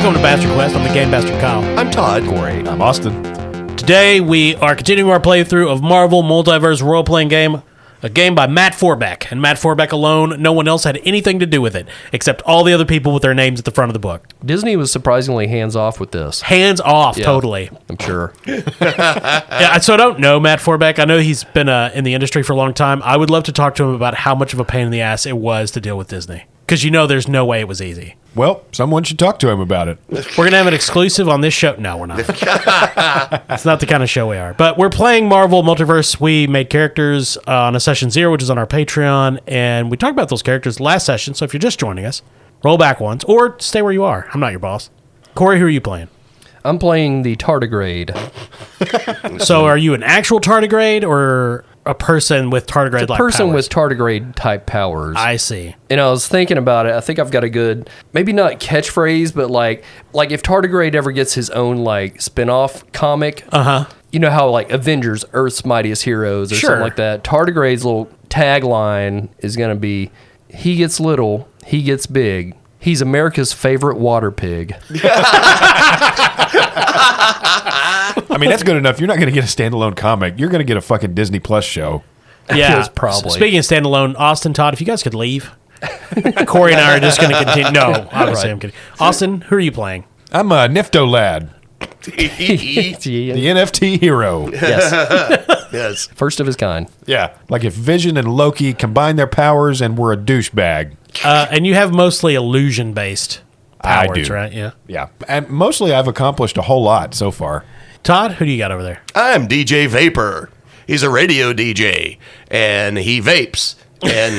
Welcome to Bastard Quest. I'm the Game Bastard Kyle. I'm Todd. Corey. I'm Austin. Today we are continuing our playthrough of Marvel Multiverse role-playing game, a game by Matt Forbeck. And Matt Forbeck alone, no one else had anything to do with it, except all the other people with their names at the front of the book. Disney was surprisingly hands-off with this. Hands off, totally. I'm sure. Yeah, so I don't know Matt Forbeck. I know he's been in the industry for a long time. I would love to talk to him about how much of a pain in the ass it was to deal with Disney. Because there's no way it was easy. Well, someone should talk to him about it. We're going to have an exclusive on this show. No, we're not. It's not the kind of show we are. But we're playing Marvel Multiverse. We made characters on a session 0, which is on our Patreon. And we talked about those characters last session. So if you're just joining us, roll back once or stay where you are. I'm not your boss. Corey, who are you playing? I'm playing the tardigrade. So are you an actual tardigrade or a person with tardigrade-like powers? A person with tardigrade-type powers. I see. And I was thinking about it. I think I've got a good, maybe not catchphrase, but like if tardigrade ever gets his own like spin-off comic, you know how like Avengers, Earth's Mightiest Heroes or something like that. Tardigrade's little tagline is going to be, he gets little, he gets big. He's America's favorite water pig. I mean, that's good enough. You're not going to get a standalone comic. You're going to get a fucking Disney Plus show. Yeah, probably. Speaking of standalone, Austin, Todd, if you guys could leave. Corey and I are just going to continue. No, obviously I'm kidding. Austin, who are you playing? I'm a Nifto Lad, the NFT hero. Yes. Yes. First of his kind. Yeah, like if Vision and Loki combine their powers and were a douchebag. And you have mostly illusion-based powers, I do. Right? Yeah. Yeah, and mostly I've accomplished a whole lot so far. Todd, who do you got over there? I'm DJ Vapor. He's a radio DJ, and he vapes. And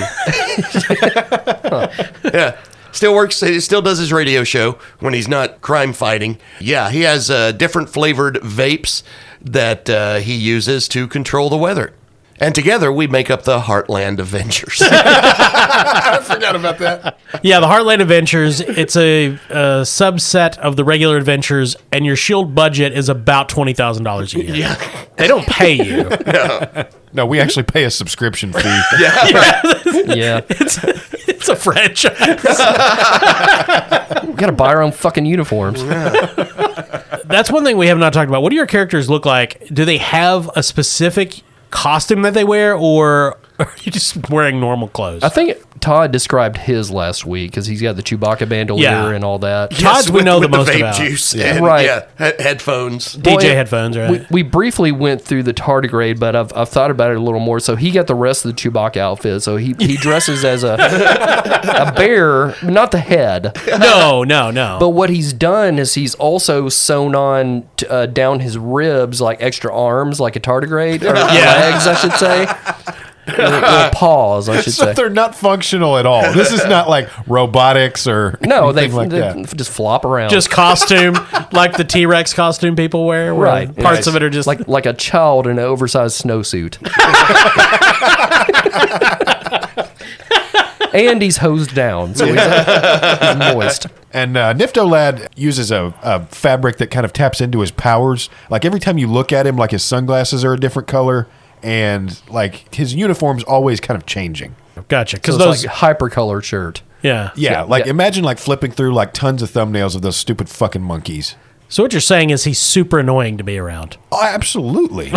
yeah, still works. He still does his radio show when he's not crime fighting. Yeah, he has different flavored vapes that he uses to control the weather. And together we make up the Heartland Avengers. I forgot about that. Yeah, the Heartland Avengers. It's a subset of the regular Adventures, and your shield budget is about $20,000 a year. Yeah. They don't pay you. No, we actually pay a subscription fee. Yeah. It's a franchise. We got to buy our own fucking uniforms. That's one thing we have not talked about. What do your characters look like? Do they have a specific costume that they wear, or are you just wearing normal clothes? I think Todd described his last week because he's got the Chewbacca bandolier and all that. Todd's we know the most vape about. Juice Yeah. and, Right. Yeah, headphones. DJ Boy, headphones, right? We briefly went through the tardigrade, but I've thought about it a little more. So he got the rest of the Chewbacca outfit. So he dresses as a bear, not the head. No. But what he's done is he's also sewn on down his ribs like extra arms, like a tardigrade, or legs, I should say. Little paws, I should So say. they're not functional at all. This is not like robotics or No, they anything like that. just flop around. Just costume, like the T-Rex costume people wear. Where Right. Parts of it are just like a child in an oversized snowsuit. And he's hosed down, so he's moist. And Nifto Lad uses a fabric that kind of taps into his powers. Like every time you look at him, like his sunglasses are a different color, and like his uniform's always kind of changing. Gotcha. So Because it's those, like hyper-colored shirt. yeah. Imagine like flipping through like tons of thumbnails of those stupid fucking monkeys. So what you're saying is he's super annoying to be around. Oh, absolutely.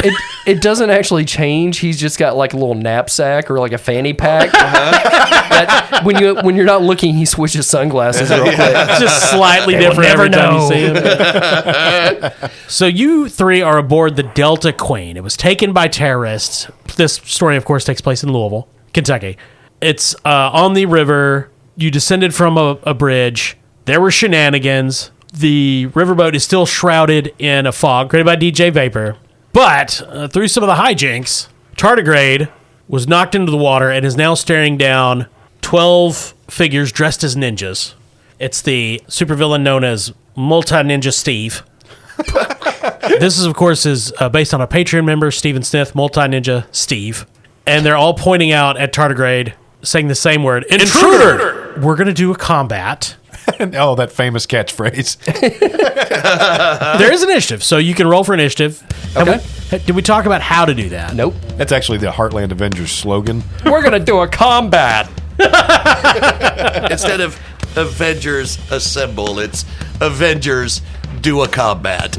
It doesn't actually change. He's just got like a little knapsack or like a fanny pack. That when you're not looking, he switches sunglasses real quick. Just slightly They will different every never time you know. see him. So you three are aboard the Delta Queen. It was taken by terrorists. This story, of course, takes place in Louisville, Kentucky. It's on the river. You descended from a bridge. There were shenanigans. The riverboat is still shrouded in a fog created by DJ Vapor. But through some of the hijinks, Tardigrade was knocked into the water and is now staring down 12 figures dressed as ninjas. It's the supervillain known as Multi-Ninja Steve. This is, of course, based on a Patreon member, Steven Smith, Multi-Ninja Steve. And they're all pointing out at Tardigrade, saying the same word, Intruder! We're going to do a combat. Oh, that famous catchphrase. There is initiative, so you can roll for initiative. Okay. Did we talk about how to do that? Nope. That's actually the Heartland Avengers slogan. We're gonna do a combat. Instead of Avengers Assemble. It's Avengers Do a Combat.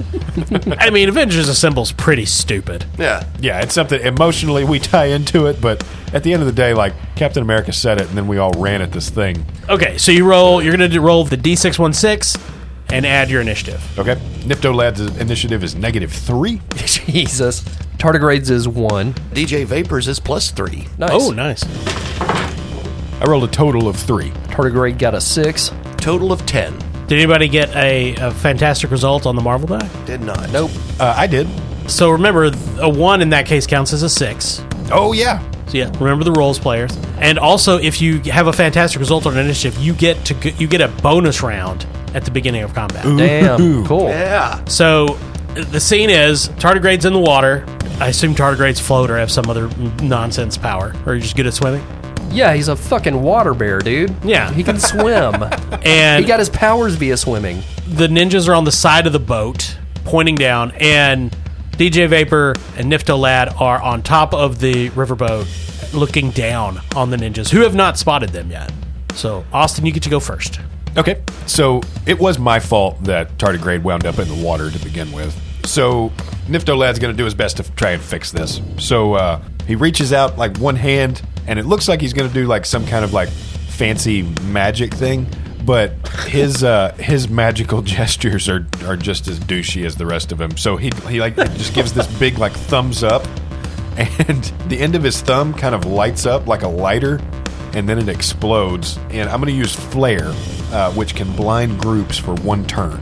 I mean, Avengers Assemble's pretty stupid. Yeah. Yeah, it's something emotionally we tie into it, but at the end of the day, like, Captain America said it, and then we all ran at this thing. Okay, so you're going to roll the D616 and add your initiative. Okay? Nifto Lad's initiative is -3. Jesus. Tardigrades is 1. DJ Vapors is +3. Nice. Oh, nice. I rolled a total of 3. Tardigrade got a 6. Total of 10. Did anybody get a fantastic result on the Marvel die? Did not. Nope. I did. So remember, a 1 in that case counts as a 6. Oh, yeah. So yeah, remember the rolls, players. And also, if you have a fantastic result on initiative, you get a bonus round at the beginning of combat. Damn. Cool. Yeah. So the scene is Tardigrade's in the water. I assume Tardigrades float or have some other nonsense power. Or you're just good at swimming. Yeah, he's a fucking water bear, dude. Yeah. He can swim. And He got his powers via swimming. the ninjas are on the side of the boat, pointing down, and DJ Vapor and Nifto Lad are on top of the riverboat, looking down on the ninjas, who have not spotted them yet. So, Austin, you get to go first. Okay. So it was my fault that Tardigrade wound up in the water to begin with. So Nifto Lad's going to do his best to try and fix this. So he reaches out like one hand, and it looks like he's going to do like some kind of like fancy magic thing. But his magical gestures are just as douchey as the rest of him. So he like just gives this big like thumbs up, and the end of his thumb kind of lights up like a lighter, and then it explodes. And I'm going to use Flare, which can blind groups for 1 turn.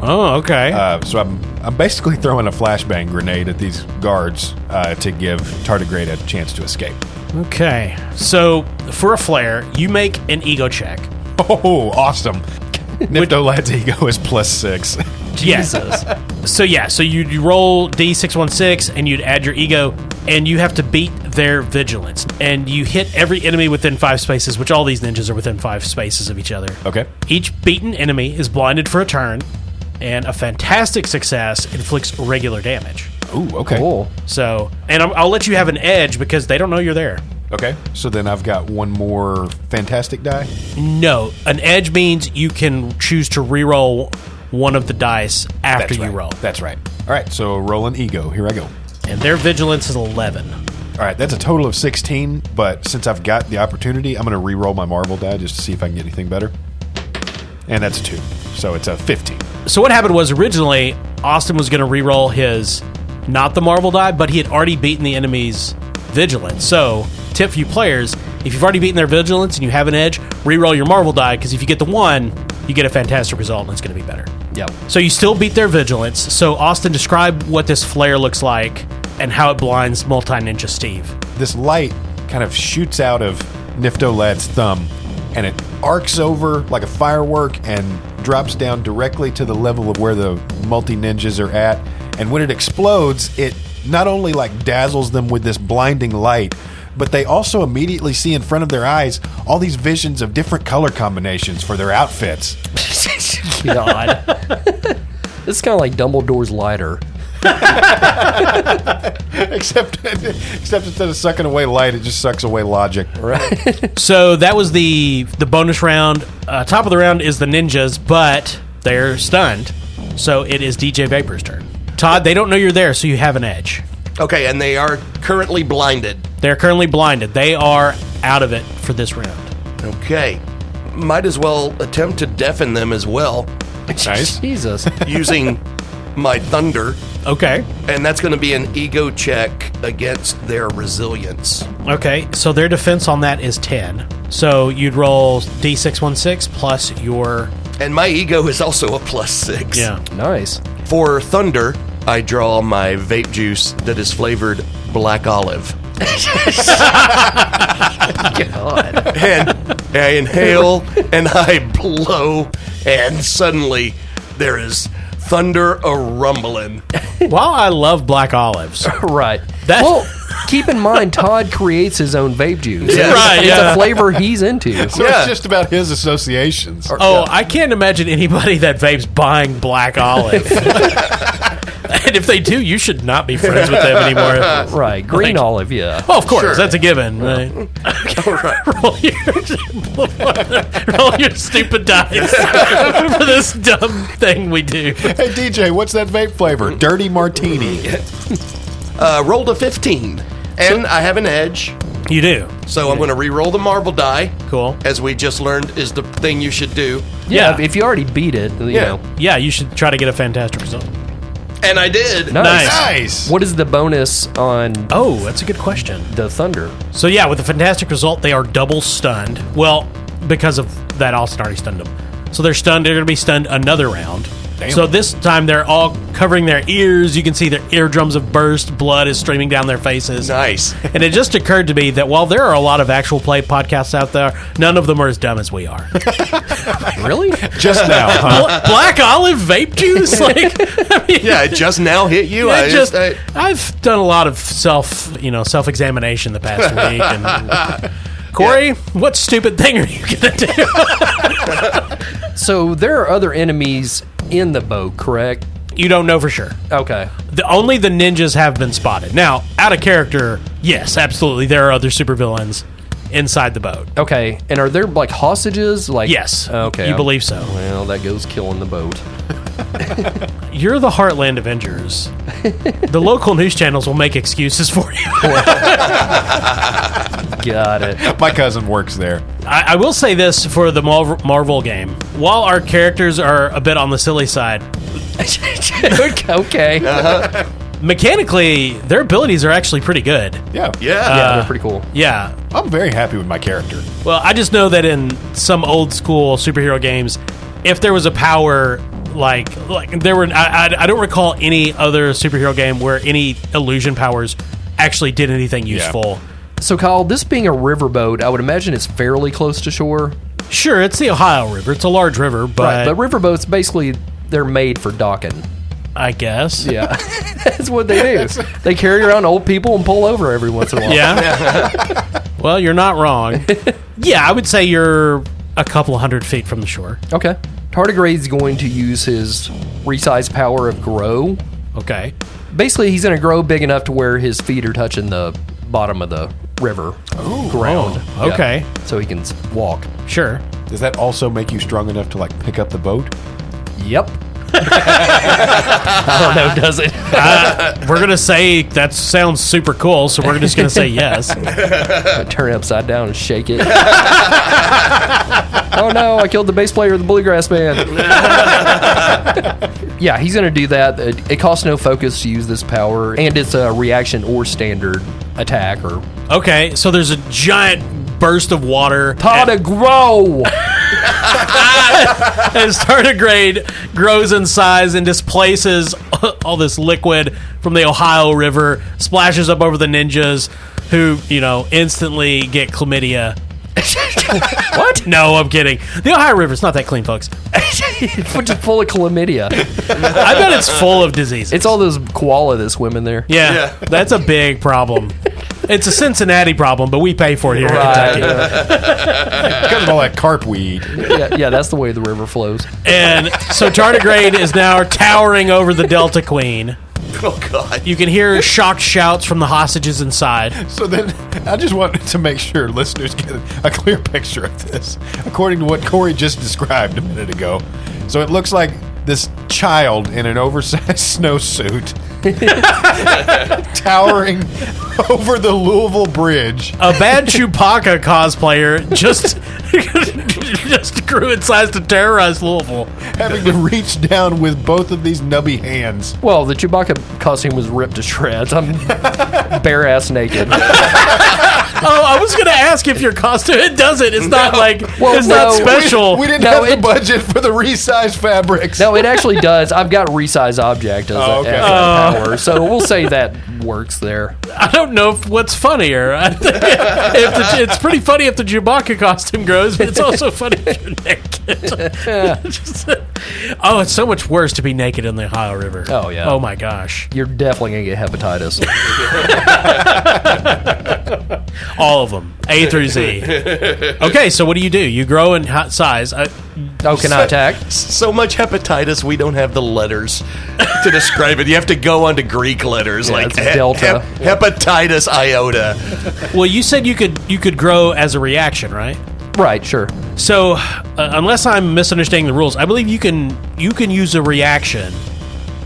Oh, okay. So I'm basically throwing a flashbang grenade at these guards to give Tardigrade a chance to escape. Okay. So, for a flare, you make an ego check. Oh, awesome! Nifto Lad's ego is +6. Jesus. So you roll D616 and you'd add your ego, and you have to beat their vigilance. And you hit every enemy within 5 spaces, which all these ninjas are within 5 spaces of each other. Okay. Each beaten enemy is blinded for a turn, and a fantastic success inflicts regular damage. Ooh, okay. Cool. So, and I'll let you have an edge because they don't know you're there. Okay. So then I've got 1 more fantastic die. No, an edge means you can choose to reroll one of the dice after That's you right. roll. That's right. All right. So roll an ego. Here I go. And their vigilance is 11. All right. That's a total of 16. But since I've got the opportunity, I'm going to re-roll my Marvel die just to see if I can get anything better. And that's a 2. So it's a 15. So what happened was originally Austin was going to reroll his, not the Marvel die, but he had already beaten the enemy's vigilance. So, tip for you players, if you've already beaten their vigilance and you have an edge, reroll your Marvel die, because if you get the 1, you get a fantastic result and it's going to be better. Yep. So you still beat their vigilance. So Austin, describe what this flare looks like and how it blinds multi-ninja Steve. This light kind of shoots out of Nifto Lad's thumb, and it arcs over like a firework and drops down directly to the level of where the multi-ninjas are at. And when it explodes, it not only like dazzles them with this blinding light, but they also immediately see in front of their eyes all these visions of different color combinations for their outfits. God. This is kind of like Dumbledore's lighter. except instead of sucking away light, it just sucks away logic. Right. So that was the bonus round. Top of the round is the ninjas, but they're stunned. So it is DJ Vapor's turn. Todd, they don't know you're there, so you have an edge. Okay, and they are currently blinded. They're currently blinded. They are out of it for this round. Okay. Might as well attempt to deafen them as well Nice. Jesus. using my thunder. Okay. And that's going to be an ego check against their resilience. Okay, so their defense on that is 10. So you'd roll D616 plus your... And my ego is also a +6. Yeah. Nice. For thunder, I draw my vape juice that is flavored black olive. God. And I inhale and I blow, and suddenly there is thunder a rumbling. While I love black olives, Right. That- Well, keep in mind, Todd creates his own vape juice. Yeah. Right, It's yeah. a flavor he's into. So Yeah. it's just about his associations. Oh, I can't imagine anybody that vapes buying Black Olive. And if they do, you should not be friends with them anymore. Right, green Like- olive, yeah. Oh, of course, Sure. that's a given. Right? roll, roll your stupid dice for this dumb thing we do. Hey, DJ, what's that vape flavor? Dirty Martini. Rolled a 15. And I have an edge, You do. so I'm going to re-roll the marble die. Cool. As we just learned is the thing you should do. Yeah. If you already beat it, you Yeah. know. Yeah, you should try to get a fantastic result. And I did. Nice. Nice. What is the bonus on Oh, that's a good question. the thunder? So yeah, with a fantastic result, they are double stunned. Well, because of that, Austin already stunned them. So they're stunned. They're going to be stunned another round. Damn. So this time they're all covering their ears. You can see their eardrums have burst. Blood is streaming down their faces. Nice. And it just occurred to me that while there are a lot of actual play podcasts out there, none of them are as dumb as we are. Really? Just now, huh? Black olive vape juice? Like, I mean, Yeah, it just now hit you. I've done a lot of self-examination the past week. And Corey, what stupid thing are you gonna do? So there are other enemies in the boat, correct? You don't know for sure. Okay. Only the ninjas have been spotted. Now, out of character, yes, absolutely, there are other supervillains inside the boat. Okay. And are there like hostages? Like Yes. Okay. You believe so. Well, that goes killing the boat. You're the Heartland Avengers. The local news channels will make excuses for you. Got it. My cousin works there. I will say this for the Marvel game. While our characters are a bit on the silly side, Okay. mechanically, their abilities are actually pretty good. Yeah. Yeah, they're pretty cool. Yeah. I'm very happy with my character. Well, I just know that in some old school superhero games, if there was a power like there were, I don't recall any other superhero game where any illusion powers actually did anything useful. So, Kyle, this being a riverboat, I would imagine it's fairly close to shore. Sure, it's the Ohio River. It's a large river, but, But riverboats, basically, they're made for docking. I guess. Yeah. That's what they do. They carry around old people and pull over every once in a while. Yeah. Well, you're not wrong. Yeah, I would say you're a couple 100 feet from the shore. Okay. Tardigrade's going to use his resize power of grow. Okay. Basically, he's going to grow big enough to where his feet are touching the bottom of the river ground. Oh, okay. Yeah. So he can walk. Sure. Does that also make you strong enough to like pick up the boat? Yep. I don't know, does it? We're going to say that sounds super cool, so we're just going to say yes. Turn it upside down and shake it. Oh no, I killed the bass player of the bluegrass band. Yeah, he's going to do that. It costs no focus to use this power, and it's a reaction or standard attack. Or Okay, so there's a giant burst of water. how to grow. As tardigrade grows in size and displaces all this liquid from the Ohio River, splashes up over the ninjas, who, instantly get chlamydia. What? No, I'm kidding. The Ohio River's not that clean, folks. Which is full of chlamydia. I bet it's full of diseases. It's all those koala that swim in there. Yeah, that's a big problem. It's a Cincinnati problem, but we pay for it here in Kentucky. Because of all that carp weed. Yeah, that's the way the river flows. And so tardigrade is now towering over the Delta Queen. Oh, God. You can hear shocked shouts from the hostages inside. So then, I just wanted to make sure listeners get a clear picture of this, according to what Corey just described a minute ago. So it looks like this child in an oversized snowsuit towering over the Louisville Bridge. A bad Chewbacca cosplayer just grew in size to terrorize Louisville. Having to reach down with both of these nubby hands. Well, the Chewbacca costume was ripped to shreds. I'm bare ass naked. I was going to ask if your costume. It doesn't. It's not like. Well, it's not no. special. We didn't No, have the budget for the resized fabrics. No, it actually does. I've got resize object as Oh, okay. as a power, so we'll say that works there. I don't know what's funnier. I think it's pretty funny if the Chewbacca costume grows, but it's also funny if you're naked. Oh, it's so much worse to be naked in the Ohio River. Oh, yeah. Oh my gosh. You're definitely gonna get hepatitis. All of them, A through Z. Okay, so what do? You grow in size. Oh, can I attack? So much hepatitis, we don't have the letters to describe it. You have to go onto Greek letters like it's delta. hepatitis iota. Well, you said you could grow as a reaction, right? Right, sure. So, unless I'm misunderstanding the rules, I believe you can use a reaction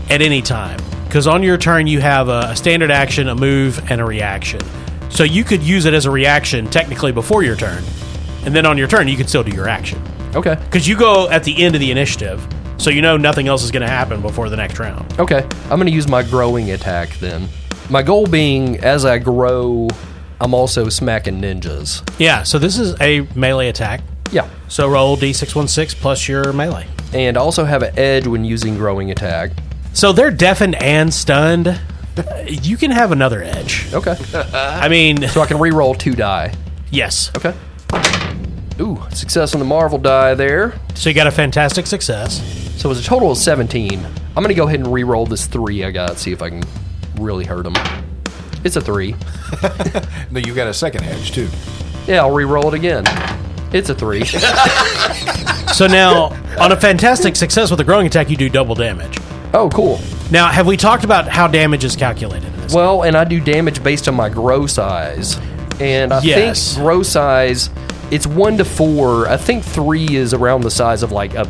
at any time. Because on your turn, you have a standard action, a move, and a reaction. So you could use it as a reaction technically before your turn. And then on your turn, you can still do your action. Okay. Because you go at the end of the initiative, so you know nothing else is going to happen before the next round. Okay. I'm going to use my growing attack then. My goal being, as I grow, I'm also smacking ninjas. Yeah, so this is a melee attack. Yeah. So roll D616 plus your melee. And I also have an edge when using growing attack. So they're deafened and stunned. You can have another edge. Okay. I mean, So I can re-roll 2 die. yes. Okay. Ooh, success on the Marvel die there. So you got a fantastic success. So it was a total of 17. I'm going to go ahead and re-roll this 3 I got, see if I can really hurt him. It's a 3. No, you got a second edge too. Yeah, I'll re-roll it again. It's a 3. So now, on a fantastic success with a growing attack, you do double damage. Oh, cool. Now, have we talked about how damage is calculated in this? Well, and I do damage based on my grow size. And I Yes. think grow size, it's 1 to 4. I think 3 is around the size of like a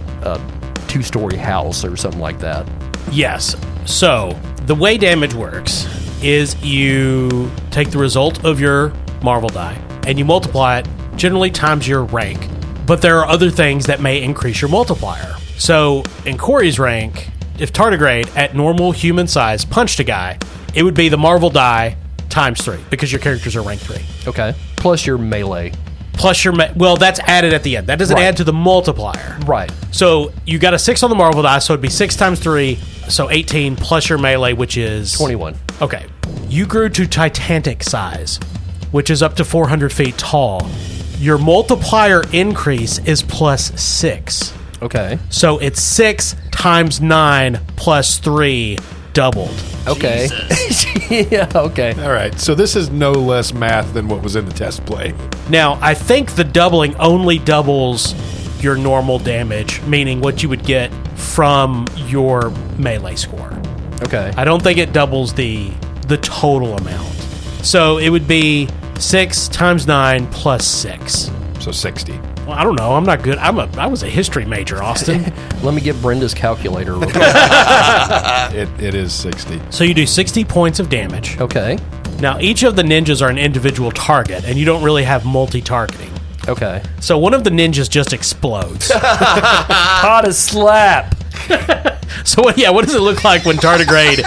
2-story house or something like that. Yes. So, the way damage works is you take the result of your Marvel die and you multiply it generally times your rank. But there are other things that may increase your multiplier. So, in Corey's rank, if tardigrade at normal human size punched a guy, it would be the Marvel die times 3 because your characters are rank 3. Okay. Plus your melee. Plus your well, that's added at the end. That doesn't Right. add to the multiplier. Right. So you got a 6 on the Marvel die, so it'd be 6 times 3, so 18 plus your melee, which is 21. Okay. You grew to Titanic size, which is up to 400 feet tall. Your multiplier increase is plus 6. Okay. So it's 6 times 9 plus 3 doubled. Okay. Yeah, okay. All right, so this is no less math than what was in the test play. Now, I think the doubling only doubles your normal damage, meaning what you would get from your melee score. Okay. I don't think it doubles the total amount. So it would be 6 times 9 plus 6. So 60. Well, I don't know. I'm not good. I was a history major, Austin. Let me get Brenda's calculator real quick. It is 60. So you do 60 points of damage. Okay. Now, each of the ninjas are an individual target, and you don't really have multi-targeting. Okay. So one of the ninjas just explodes. Hot as slap. So what does it look like when tardigrade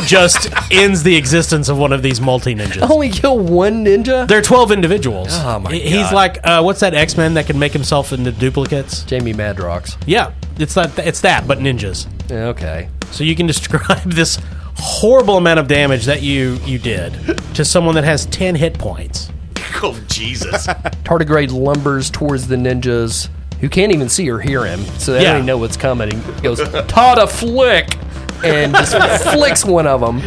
just ends the existence of one of these multi-ninjas? Only kill one ninja? They're 12 individuals. Oh, my He's God. like, what's that X-Men that can make himself into duplicates? Jamie Madrox. Yeah, it's that, but ninjas. Okay. So you can describe this horrible amount of damage that you did to someone that has 10 hit points. Oh, Jesus. Tardigrade lumbers towards the ninjas who can't even see or hear him, so they Yeah. don't even know what's coming. He goes, Tada flick! And just flicks one of them,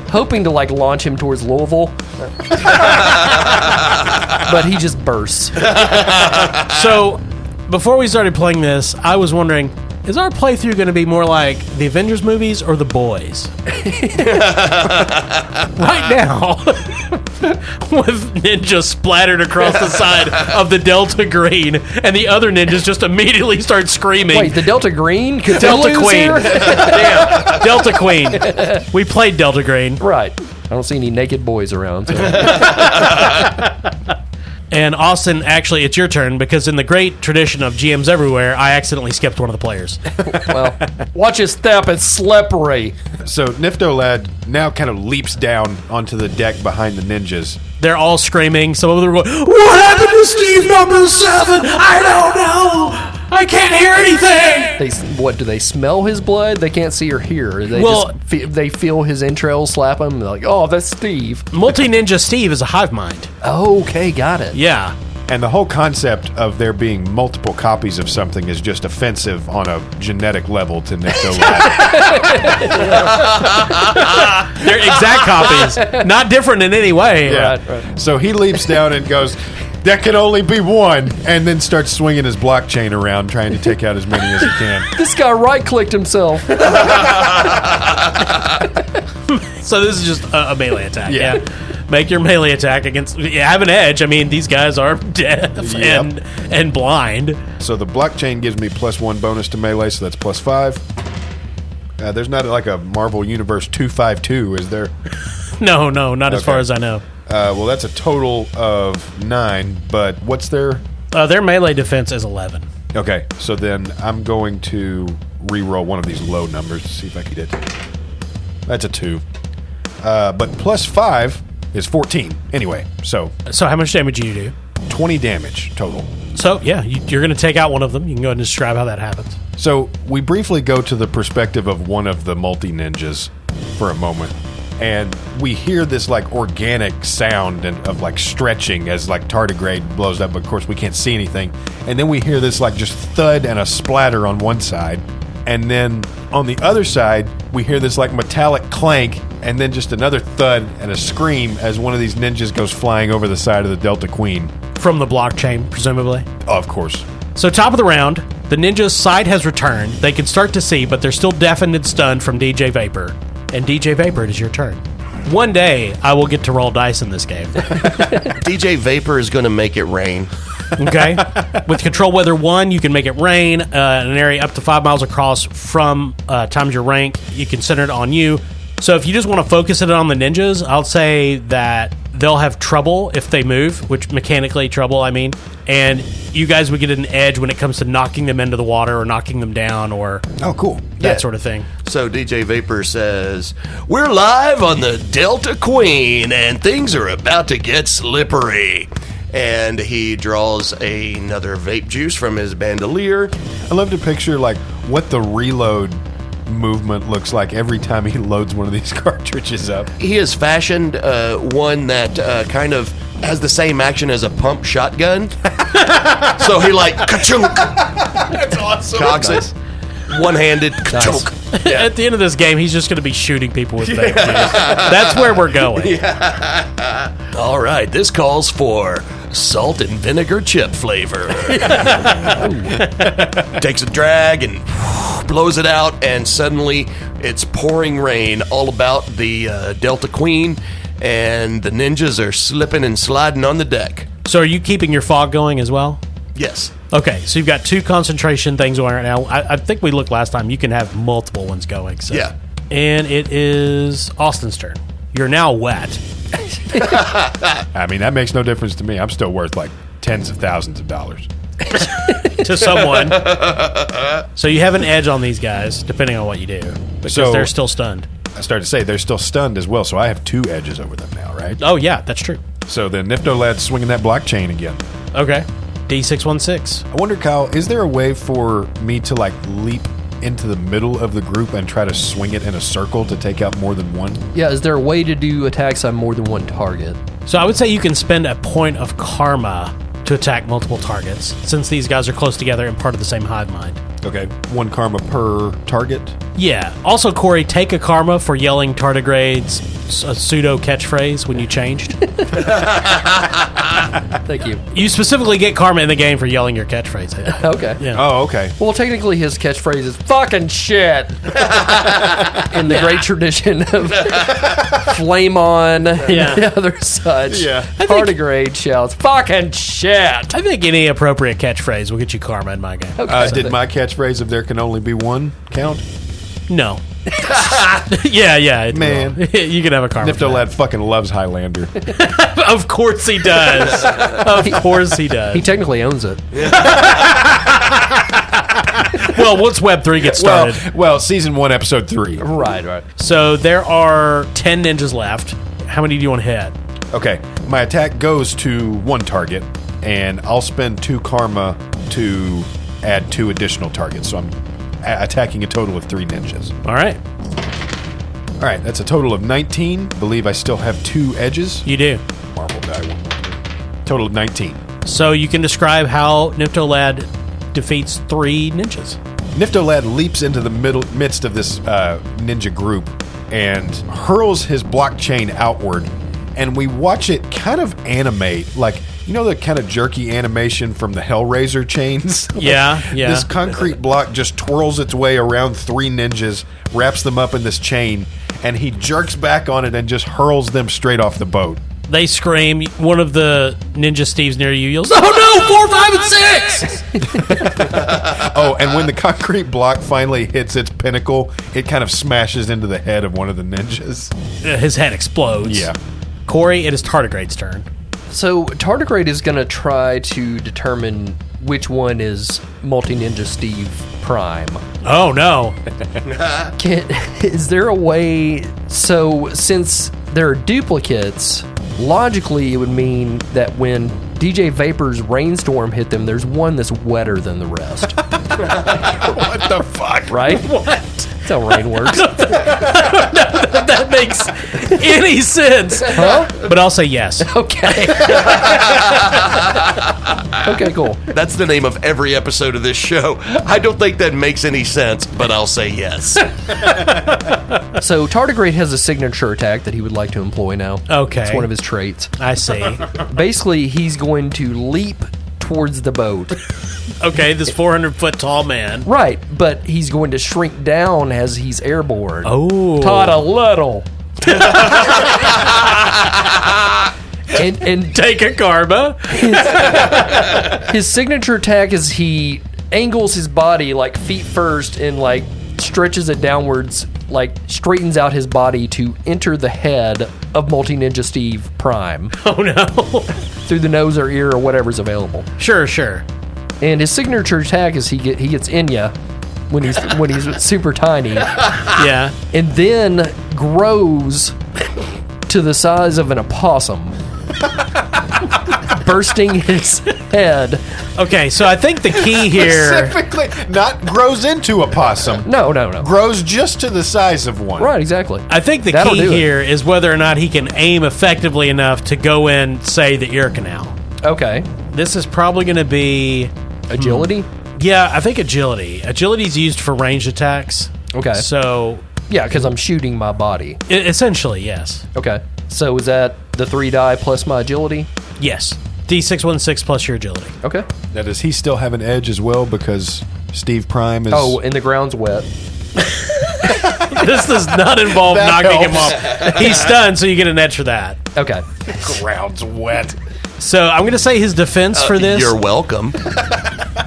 hoping to like launch him towards Louisville. But he just bursts. So before we started playing this, I was wondering, is our playthrough going to be more like the Avengers movies or The Boys? Right now, with ninjas splattered across the side of the Delta Green, and the other ninjas just immediately start screaming. Wait, the Delta Green? Delta Cthulhu's Queen. here? Damn, Delta Queen. We played Delta Green. Right. I don't see any naked boys around. So. And Austin, actually, it's your turn because in the great tradition of GMs everywhere, I accidentally skipped one of the players. Well, watch his step. It's slippery. So Nifto-Lad now kind of leaps down onto the deck behind the ninjas. They're all screaming. Some of them are going, "What happened to Steve number 7? I don't know. I can't hear anything." What, do they smell his blood? They can't see or hear. They they feel his entrails slap him. They're like, oh, that's Steve. Multi-Ninja Steve is a hive mind. Okay, got it. Yeah. And the whole concept of there being multiple copies of something is just offensive on a genetic level to Nifto-Lad. They're exact copies. Not different in any way. Yeah. Right. So he leaps down and goes, "There can only be one," and then starts swinging his blockchain around trying to take out as many as he can. This guy right-clicked himself. So this is just a melee attack. Yeah. Make your melee attack against... You have an edge. I mean, these guys are deaf Yep. and blind. So the blockchain gives me +1 bonus to melee, so that's +5. There's not like a Marvel Universe 252, is there? No, not as Okay. far as I know. Well, that's a total of 9, but what's their... Their melee defense is 11. Okay, so then I'm going to re-roll one of these low numbers to see if I can get it. That's a 2. But +5 is 14. Anyway, so So how much damage do you do? 20 damage total. So, yeah, you're going to take out one of them. You can go ahead and describe how that happens. So we briefly go to the perspective of one of the multi-ninjas for a moment. And we hear this like organic sound and of like stretching as like tardigrade blows up. But of course we can't see anything. And then we hear this like just thud and a splatter on one side. And then on the other side, we hear this like metallic clank and then just another thud and a scream as one of these ninjas goes flying over the side of the Delta Queen. From the blockchain, presumably. Oh, of course. So top of the round, the ninja's sight has returned. They can start to see, but they're still deafened and stunned from DJ Vapor. And DJ Vapor, it is your turn. One day, I will get to roll dice in this game. DJ Vapor is going to make it rain. Okay? With Control Weather 1, you can make it rain in an area up to 5 miles across from times your rank. You can center it on you. So if you just want to focus it on the ninjas, I'll say that they'll have trouble if they move, which mechanically trouble, I mean. And you guys would get an edge when it comes to knocking them into the water or knocking them down or Oh, cool. that sort of thing. So DJ Vapor says, "We're live on the Delta Queen, and things are about to get slippery." And he draws another vape juice from his bandolier. I love to picture like what the reload movement looks like every time he loads one of these cartridges up. He has fashioned one that kind of has the same action as a pump shotgun. So he like ka-chunk. That's awesome. Cocks it. One-handed ka-chunk. At the end of this game, he's just going to be shooting people with vape juice. That's where we're going. All right, this calls for salt and vinegar chip flavor. Takes a drag and blows it out, and suddenly it's pouring rain all about the Delta Queen, and the ninjas are slipping and sliding on the deck. So are you keeping your fog going as well? Yes. Okay, so you've got 2 concentration things going right now. I think we looked last time. You can have multiple ones going. So. Yeah. And it is Austin's turn. You're now wet. I mean, that makes no difference to me. I'm still worth like tens of thousands of dollars. To someone. So you have an edge on these guys, depending on what you do. Because So- they're still stunned. I started to say they're still stunned as well, so I have 2 edges over them now, right? Oh, yeah, that's true. So then Nifto-Lad's swinging that blockchain again. Okay. D616. I wonder, Kyle, is there a way for me to like leap into the middle of the group and try to swing it in a circle to take out more than one? Yeah, is there a way to do attacks on more than one target? So I would say you can spend a point of karma to attack multiple targets, since these guys are close together and part of the same hive mind. Okay, 1 karma per target. Yeah. Also, Corey, take a karma for yelling tardigrade's pseudo catchphrase when you changed. Thank you. You specifically get karma in the game for yelling your catchphrase. Okay. Yeah. Oh, okay. Well, technically, his catchphrase is "fucking shit." In the great tradition of Flame On and the other such. Yeah. Tardigrade shouts "fucking shit." I think any appropriate catchphrase will get you karma in my game. Okay. Did my catchphrase of "there can only be one" count? No. Yeah. Man. You can have a karma. Nifto Lad fucking loves Highlander. Of course he does. Of course he does. He technically owns it. Well, once Web 3 gets started. Well, season 1, episode 3. Right. So there are 10 ninjas left. How many do you want to hit? Okay, my attack goes to one target, and I'll spend 2 karma to add 2 additional targets. So I'm attacking a total of 3 ninjas. All right. All right, that's a total of 19. Believe I still have 2 edges. You do. Marble die one. Total of 19. So you can describe how Nifto Lad defeats 3 ninjas. Nifto Lad leaps into the midst of this ninja group and hurls his blockchain outward, and we watch it kind of animate, like, you know, the kind of jerky animation from the Hellraiser chains? Yeah. This concrete block just twirls its way around 3 ninjas, wraps them up in this chain, and he jerks back on it and just hurls them straight off the boat. They scream. One of the ninja Steves near you yells, "Oh no, 4, 5, and 6!" Oh, and when the concrete block finally hits its pinnacle, it kind of smashes into the head of one of the ninjas. His head explodes. Yeah. Corey, it is Tardigrade's turn. So Tardigrade is going to try to determine which one is Multi-Ninja Steve Prime. Oh no. Is there a way... So since there are duplicates, logically it would mean that when DJ Vapor's Rainstorm hit them, there's one that's wetter than the rest. What the fuck? Right? What? That's how rain works. That makes any sense. Huh? But I'll say yes. Okay. Okay, cool. That's the name of every episode of this show. I don't think that makes any sense, but I'll say yes. So Tardigrade has a signature attack that he would like to employ now. Okay. It's one of his traits. I see. Basically, he's going to leap towards the boat. Okay, this 400-foot tall man. Right, but he's going to shrink down as he's airborne. Oh. Todd a little. and Take a karma. his signature attack is he angles his body like feet first and like stretches it downwards, like straightens out his body to enter the head of Multi-Ninja Steve Prime Oh no. through the nose or ear or whatever's available. Sure. And his signature attack is he gets Enya when he's super tiny, Yeah. and then grows to the size of an opossum, bursting his head. Okay, so I think the key here. Specifically, not grows into a possum. No. Grows just to the size of one. Right, exactly. I think the That'll key do it. here is whether or not he can aim effectively enough to go in, say, the ear canal. Okay. This is probably going to be. Agility? Yeah, I think agility. Agility is used for ranged attacks. Okay. So, Yeah, because I'm shooting my body. essentially, yes. Okay. So is that the 3 die plus my agility? Yes. D616 plus your agility. Okay. Now, does he still have an edge as well because Steve Prime is... Oh, and the ground's wet. This does not involve That knocking him helps. off. He's stunned, so you get an edge for that. Okay. ground's wet. So I'm going to say his defense for this. You're welcome.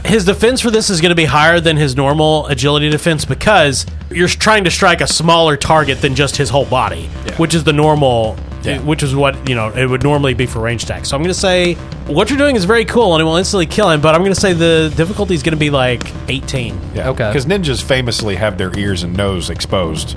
His defense for this is going to be higher than his normal agility defense because you're trying to strike a smaller target than just his whole body, which is the normal, which is what, it would normally be for range attacks. So I'm going to say what you're doing is very cool and it will instantly kill him, but I'm going to say the difficulty is going to be like 18. Yeah. Okay. Because ninjas famously have their ears and nose exposed.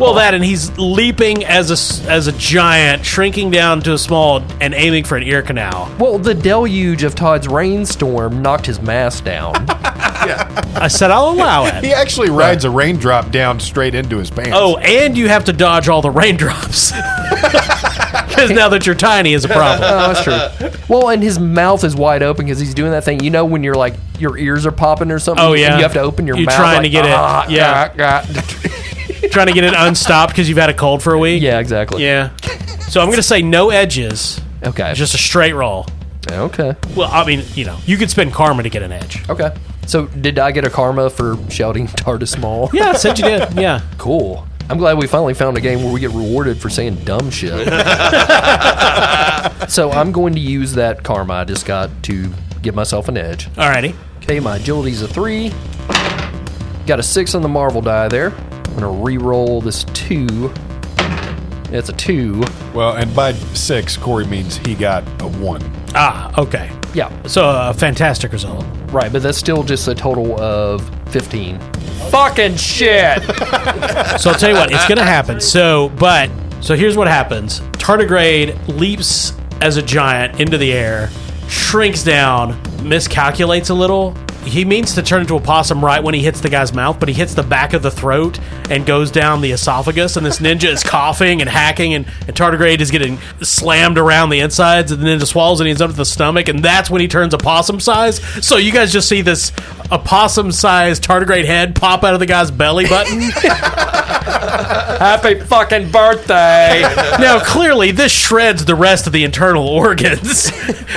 Well, that and he's leaping as a giant, shrinking down to a small and aiming for an ear canal. Well, the deluge of Todd's rainstorm knocked his mask down. I said I'll allow it. He actually rides a raindrop down straight into his pants. Oh, and you have to dodge all the raindrops. Because now that you're tiny is a problem. Oh, that's true. Well, and his mouth is wide open because he's doing that thing. You know when you're like, your ears are popping or something? Oh, yeah. And you have to open your You're mouth. trying like, to get it. Yeah. Trying to get it unstopped because you've had a cold for a week? Yeah, exactly. Yeah. So I'm going to say no edges. Okay. Just a straight roll. Okay. Well, I mean, you could spend karma to get an edge. Okay. So did I get a karma for shouting Tardis Small? Yeah, I said you did. Yeah. Cool. I'm glad we finally found a game where we get rewarded for saying dumb shit. So I'm going to use that karma I just got to give myself an edge. Alrighty. Okay, my agility's a 3. Got a 6 on the Marvel die there. I'm going to re-roll this 2. It's a 2. Well, and by 6, Corey means he got a 1. Ah, okay. Yeah, So a fantastic result. right, but that's still just a total of 15. Fucking shit! So I'll tell you what, it's going to happen. So here's what happens. Tardigrade leaps as a giant into the air, shrinks down, miscalculates a little. He means to turn into a possum right when he hits the guy's mouth, but he hits the back of the throat and goes down the esophagus, and this ninja is coughing and hacking, and Tardigrade is getting slammed around the insides, and the ninja swallows, and he's up to the stomach, and that's when he turns a possum size. So you guys just see this a possum-sized Tardigrade head pop out of the guy's belly button. Happy fucking birthday! Now, clearly, this shreds the rest of the internal organs.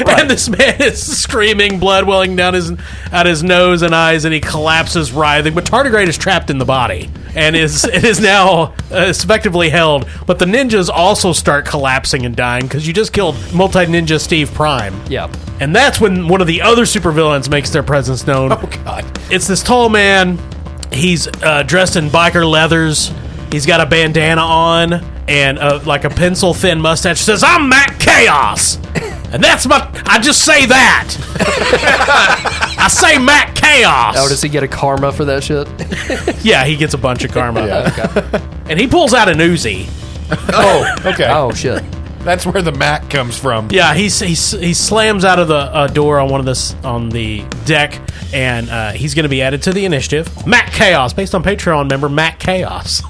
And this man is screaming, blood welling down out his nose and eyes, and he collapses writhing. But Tardigrade is trapped in the body and is now effectively held. But the ninjas also start collapsing and dying because you just killed multi-ninja Steve Prime. Yeah. And that's when one of the other supervillains makes their presence known. Oh, God. It's this tall man. He's dressed in biker leathers. He's got a bandana on and like a pencil-thin mustache. He says, "I'm Matt Chaos." And that's I just say that. I say Matt Chaos. Oh, does he get a karma for that shit? Yeah, he gets a bunch of karma. Okay. And he pulls out an Uzi. Oh, okay. Oh, shit. That's where the Mac comes from. Yeah, he slams out of the door on the deck, and he's going to be added to the initiative. Matt Chaos, based on Patreon member Matt Chaos.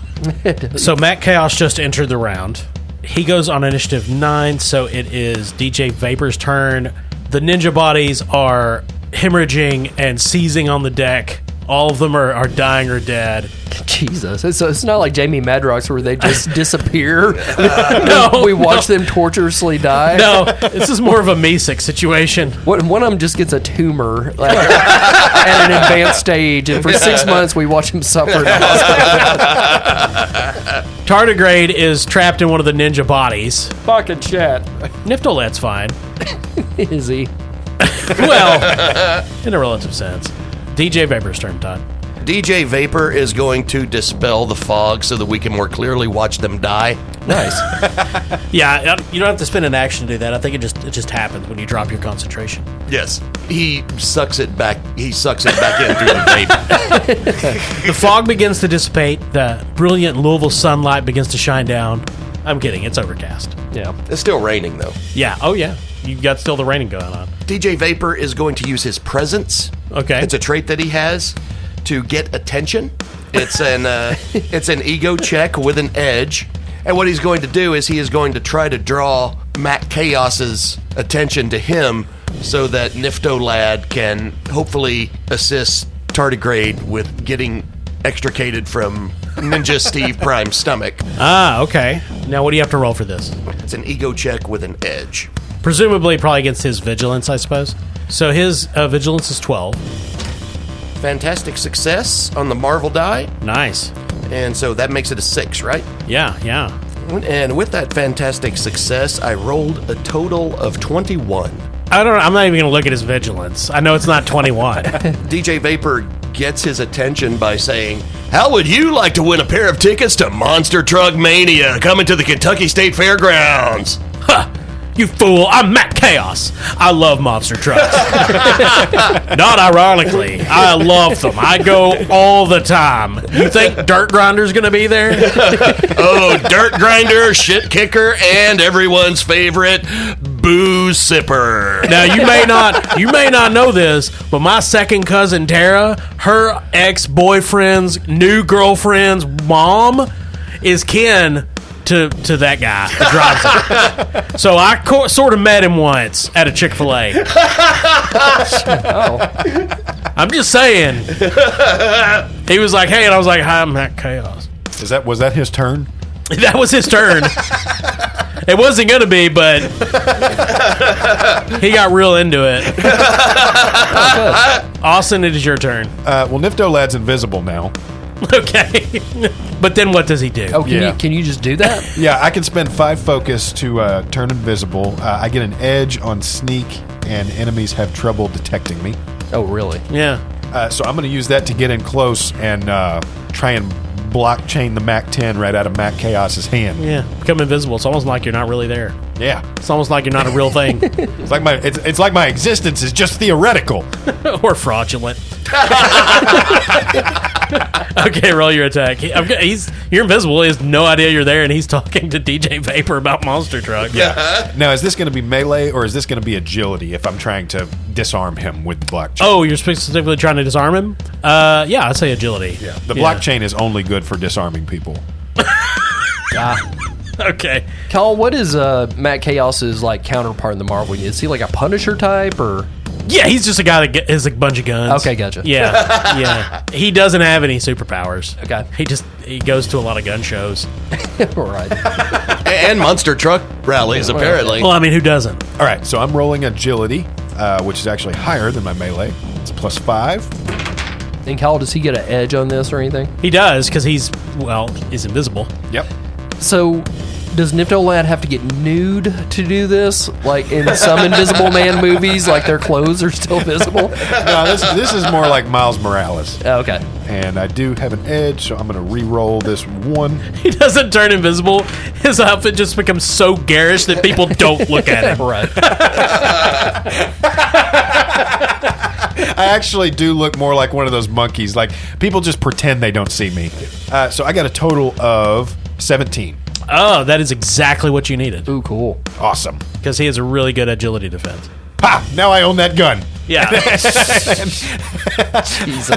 So Matt Chaos just entered the round. He goes on initiative 9, so it is DJ Vapor's turn. The ninja bodies are hemorrhaging and seizing on the deck. All of them are dying or dead. Jesus. It's not like Jamie Madrox where they just disappear. No. We watch them torturously die. No, this is more of a Mesic situation. One of them just gets a tumor at an advanced stage, and for 6 months we watch him suffer in the hospital. Tardigrade is trapped in one of the ninja bodies. Fucking shit. Niftolad's fine. Is he? Well, in a relative sense. DJ Vapor's turn, Todd. DJ Vapor is going to dispel the fog so that we can more clearly watch them die. Nice. Yeah, you don't have to spend an action to do that. I think it just happens when you drop your concentration. Yes. He sucks it back in through the vape. The fog begins to dissipate. The brilliant Louisville sunlight begins to shine down. I'm kidding. It's overcast. Yeah. It's still raining, though. Yeah. Oh, yeah. You've got still the raining going on. DJ Vapor is going to use his presence. Okay. It's a trait that he has to get attention. It's an ego check with an edge. And what he's going to do is he is going to try to draw Matt Chaos's attention to him so that Niftolad can hopefully assist Tardigrade with getting extricated from Ninja Steve Prime's stomach. Ah, okay. Now, what do you have to roll for this? It's an ego check with an edge. Presumably, probably against his vigilance, I suppose. So his vigilance is 12. Fantastic success on the Marvel die. Nice. And so that makes it a 6, right? Yeah, yeah. And with that fantastic success, I rolled a total of 21. I don't know. I'm not even going to look at his vigilance. I know it's not 21. DJ Vapor gets his attention by saying, "How would you like to win a pair of tickets to Monster Truck Mania coming to the Kentucky State Fairgrounds?" Huh. You fool, I'm Matt Chaos. I love monster trucks. Not ironically, I love them. I go all the time. You think Dirt Grinder's going to be there? Oh, Dirt Grinder, Shit Kicker, and everyone's favorite Booze Sipper. Now, you may not know this, but my second cousin Tara, her ex-boyfriend's new girlfriend's mom is kin to that guy that drives it. So I sort of met him once at a Chick-fil-A. Oh. I'm just saying. He was like, "Hey," and I was like, "Hi, I'm Matt Chaos." Was that his turn? That was his turn. It wasn't going to be, but he got real into it. Austin, it is your turn. Well, Niftolad's invisible now. Okay. But then what does he do? Oh, Yeah. can you just do that? Yeah, I can spend 5 focus to turn invisible. I get an edge on sneak, and enemies have trouble detecting me. Oh, really? Yeah. So I'm going to use that to get in close and try and blockchain the Mac 10 right out of Mac Chaos's hand. Yeah, become invisible. It's almost like you're not really there. Yeah. It's almost like you're not a real thing. It's like my existence is just theoretical. Or fraudulent. Okay, roll your attack. You're invisible. He has no idea you're there, and he's talking to DJ Vapor about Monster Truck. Yeah. Now, is this going to be melee or is this going to be agility if I'm trying to disarm him with the blockchain? Oh, you're specifically trying to disarm him? Yeah, I'd say agility. Yeah. The blockchain is only good for disarming people. Okay. Kyle, what is Matt Chaos's like counterpart in the Marvel? Is he like a Punisher type or? Yeah, he's just a guy that has a bunch of guns. Okay, gotcha. Yeah, yeah. He doesn't have any superpowers. Okay. He goes to a lot of gun shows. All right. And monster truck rallies, apparently. Well, I mean, who doesn't? All right, so I'm rolling agility, which is actually higher than my melee. It's +5. And Kyle, does he get an edge on this or anything? He does, because he's invisible. Yep. So, does Nifto-Lad have to get nude to do this? Like in some Invisible Man movies, like their clothes are still visible? No, this is more like Miles Morales. Oh, okay. And I do have an edge, so I'm going to re-roll this 1. He doesn't turn invisible. His outfit just becomes so garish that people don't look at him. Right. I actually do look more like one of those monkeys. Like, people just pretend they don't see me. So I got a total of 17. Oh, that is exactly what you needed. Ooh, cool. Awesome. Because he has a really good agility defense. Ha! Now I own that gun. Yeah. Jesus.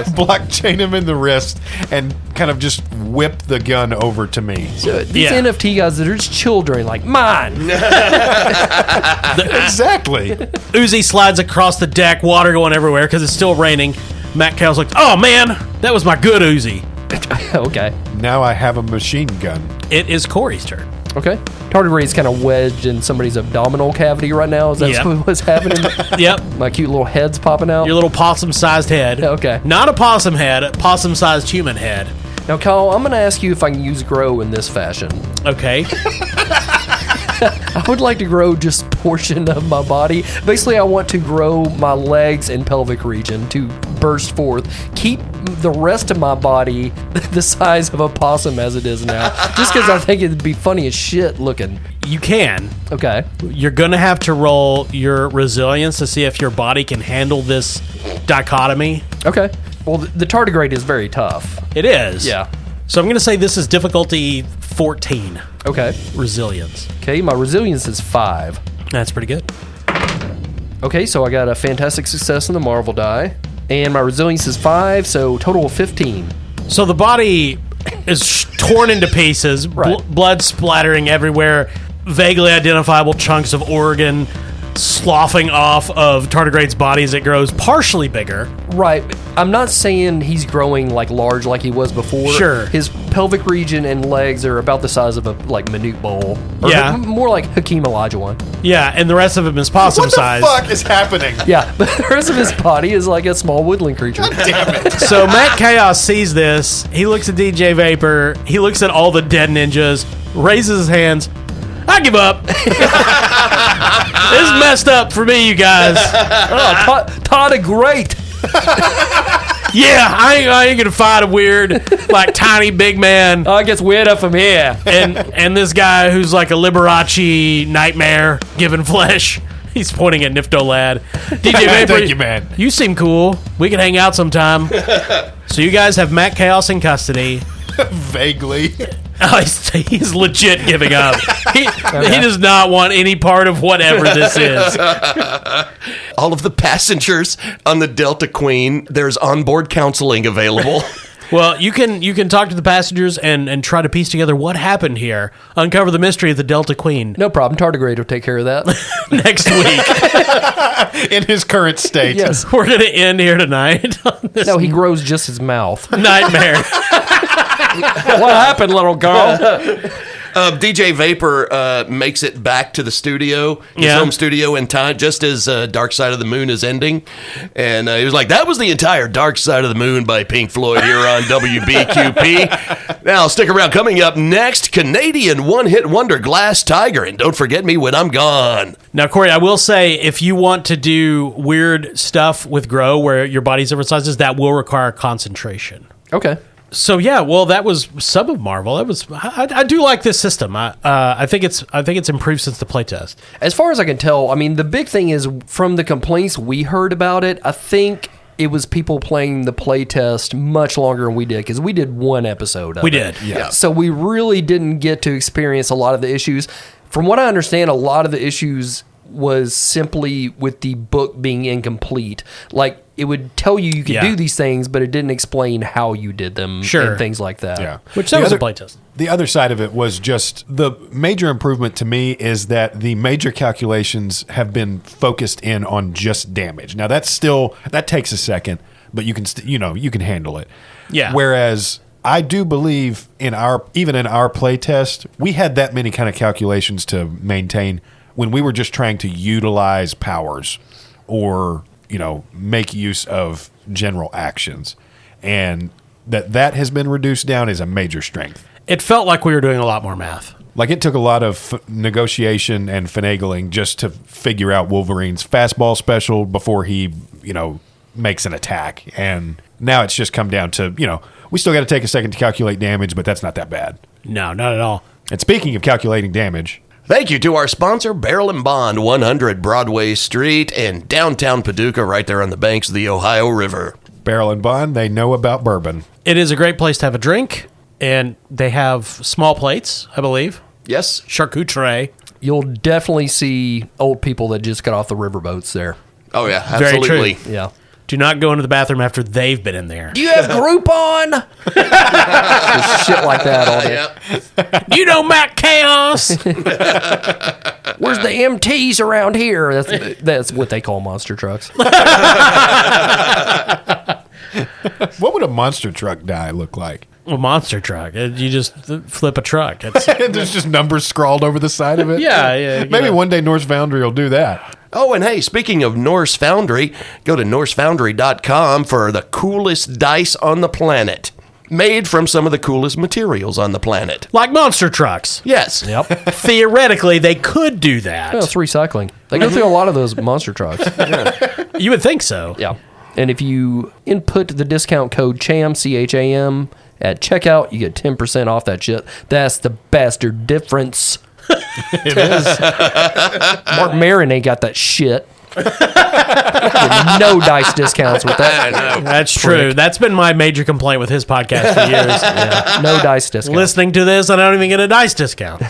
Blockchain him in the wrist and kind of just whip the gun over to me. So these NFT guys, they're just children, like, mine. Exactly. Uzi slides across the deck, water going everywhere because it's still raining. Matt Cal's like, oh man, that was my good Uzi. Okay. Now I have a machine gun. It is Corey's turn. Okay. Tardigrade's kind of wedged in somebody's abdominal cavity right now. Is that what's happening? Yep. My cute little head's popping out. Your little possum-sized head. Okay. Not a possum head, a possum-sized human head. Now, Kyle, I'm going to ask you if I can use grow in this fashion. Okay. I would like to grow just portion of my body. Basically, I want to grow my legs and pelvic region to burst forth. Keep the rest of my body the size of a possum as it is now. Just because I think it'd be funny as shit looking. You can. Okay. You're going to have to roll your resilience to see if your body can handle this dichotomy. Okay. Well, the tardigrade is very tough. It is. Yeah. So I'm going to say this is difficulty 14. Okay. Resilience. Okay, my resilience is 5. That's pretty good. Okay, so I got a fantastic success on the Marvel die. And my resilience is 5, so total of 15. So the body is torn into pieces, Right. blood splattering everywhere, vaguely identifiable chunks of organ sloughing off of tardigrade's body as it grows partially bigger. Right. I'm not saying he's growing like large like he was before. Sure. His pelvic region and legs are about the size of a like minute bowl. Or Yeah. more like Hakeem Olajuwon. Yeah, and the rest of him is possum What the size. fuck is happening? Yeah, but the rest of his body is like a small woodland creature. Damn it. So Matt Chaos sees this. He looks at DJ Vapor. He looks at all the dead ninjas, raises his hands. I give up. This is messed up for me, you guys. Oh, Todd a great. Yeah, I ain't gonna fight a weird, like tiny big man, Oh, it gets weirder from here. and this guy who's like a Liberace nightmare given flesh. He's pointing at Nifto-Lad. DJ Vapor, Thank you, man. You seem cool. We can hang out sometime. So you guys have Matt Chaos in custody. Vaguely. Oh, he's legit giving up. He does not want any part of whatever this is. All of the passengers on the Delta Queen, there's onboard counseling available. Well, you can talk to the passengers and try to piece together what happened here. Uncover the mystery of the Delta Queen No problem. Tardigrade will take care of that. next week. In his current state. Yes. We're going to end here tonight on this No, he grows just his mouth. nightmare. What happened, little girl? DJ Vapor makes it back to the studio, his Yeah. home studio in time, just as Dark Side of the Moon is ending. And he was like, that was the entire Dark Side of the Moon by Pink Floyd here on WBQP. Now, stick around. Coming up next, Canadian one-hit wonder Glass Tiger. And don't forget me when I'm gone. Now, Corey, I will say, if you want to do weird stuff with Grow where your body's different sizes, that will require concentration. Okay. So yeah, well, that was some of Marvel. That was I do like this system. I think it's improved since the playtest. As far as I can tell, I mean, the big thing is from the complaints we heard about it, I think it was people playing the playtest much longer than we did, because we did one episode of We it. did, yeah. So we really didn't get to experience a lot of the issues. From what I understand, a lot of the issues was simply with the book being incomplete. Like, it would tell you could do these things, but it didn't explain how you did them and things like that. Yeah. Which that was a playtest. The other side of it was just the major improvement to me is that the major calculations have been focused in on just damage. Now that takes a second, but you can you can handle it. Yeah. Whereas I do believe even in our play test, we had that many kind of calculations to maintain when we were just trying to utilize powers or make use of general actions, and that has been reduced down is a major strength. It felt like we were doing a lot more math. Like, it took a lot of negotiation and finagling just to figure out Wolverine's fastball special before he, makes an attack. And now it's just come down to, we still got to take a second to calculate damage, but that's not that bad. No, not at all. And speaking of calculating damage, Thank you to our sponsor, Barrel and Bond, 100 Broadway Street in downtown Paducah, right there on the banks of the Ohio River. Barrel and Bond, they know about bourbon. It is a great place to have a drink, and they have small plates, I believe. Yes. Charcuterie. You'll definitely see old people that just got off the riverboats there. Oh, yeah, Very absolutely. true. Yeah. Do not go into the bathroom after they've been in there. Do you have Groupon? Just shit like that all day. You know Mac Chaos. Where's the MTs around here? That's what they call monster trucks. What would a monster truck die look like? A monster truck. You just flip a truck. It's, There's just numbers scrawled over the side of it? yeah. Maybe one day Norse Foundry will do that. Oh, and hey, speaking of Norse Foundry, go to norsefoundry.com for the coolest dice on the planet. Made from some of the coolest materials on the planet. Like monster trucks. Yes. Yep. Theoretically, they could do that. Well, it's recycling. They go through a lot of those monster trucks. You would think so. Yeah. And if you input the discount code CHAM, C-H-A-M, at checkout, you get 10% off that shit. That's the bastard difference. It is. Mark Maron ain't got that shit. No dice discounts with that. I know. That's true. That's been my major complaint with his podcast for years. Yeah, no dice discounts. Listening to this, I don't even get a dice discount.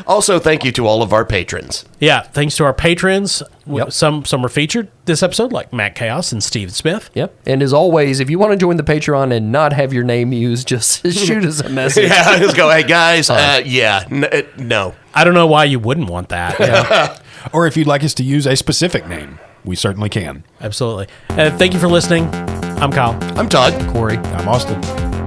Also, thank you to all of our patrons. Yeah, thanks to our patrons. Yep. Some were featured this episode, like Matt Chaos and Steve Smith. Yep. And as always, if you want to join the Patreon and not have your name used, just shoot us a message. Yeah, just go, hey, guys, no. I don't know why you wouldn't want that. Yeah, Or if you'd like us to use a specific name, we certainly can. absolutely. Thank you for listening. I'm Kyle. I'm Todd. Corey. I'm Austin.